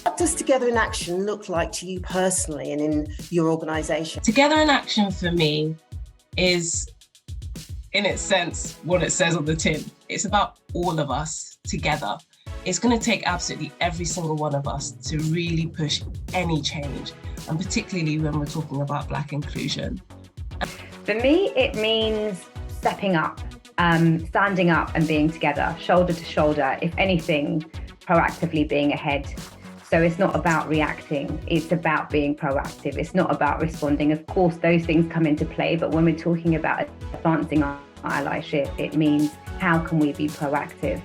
What does Together in Action look like to you personally and in your organisation? Together in Action for me is, in its sense, what it says on the tin. It's about all of us together. It's going to take absolutely every single one of us to really push any change, and particularly when we're talking about Black inclusion. For me, it means stepping up, standing up and being together, shoulder to shoulder, if anything, proactively being ahead. So it's not about reacting, it's about being proactive. It's not about responding. Of course, those things come into play, but when we're talking about advancing our allyship, it means how can we be proactive?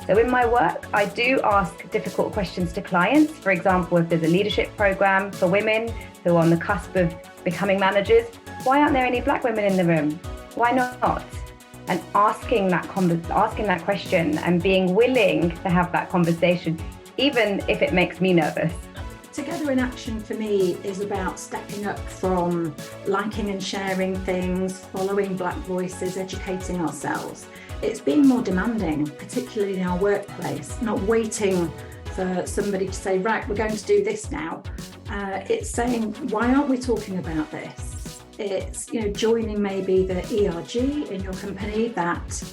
So in my work, I do ask difficult questions to clients. For example, if there's a leadership program for women who are on the cusp of becoming managers, why aren't there any Black women in the room? Why not? And asking that question and being willing to have that conversation, even if it makes me nervous. Together in Action for me is about stepping up from liking and sharing things, following Black voices, educating ourselves. It's being more demanding, particularly in our workplace, not waiting for somebody to say, right, we're going to do this now. It's saying, why aren't we talking about this? It's, joining maybe the ERG in your company that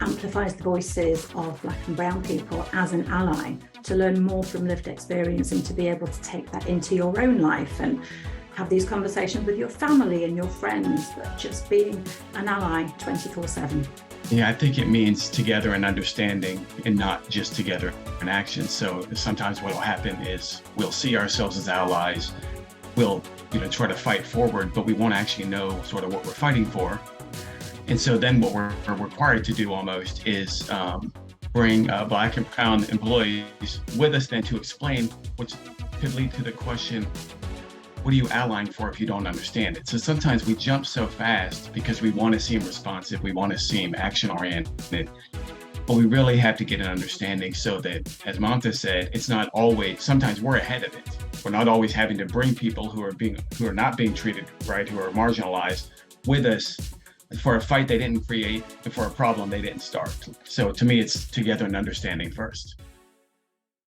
amplifies the voices of Black and brown people as an ally, to learn more from lived experience and to be able to take that into your own life and have these conversations with your family and your friends, but just being an ally 24/7. Yeah, I think it means together in understanding and not just together in action. So sometimes what will happen is we'll see ourselves as allies, we'll try to fight forward, but we won't actually know sort of what we're fighting for. And so then what we're required to do almost is bring Black and brown employees with us then to explain, which could lead to the question, what are you allying for if you don't understand it? So sometimes we jump so fast because we want to seem responsive, we want to seem action-oriented, but we really have to get an understanding so that, as Mamta said, it's not always, sometimes we're ahead of it. We're not always having to bring people who are not being treated right, who are marginalized, with us for a fight they didn't create and for a problem they didn't start. So to me, it's together and understanding first.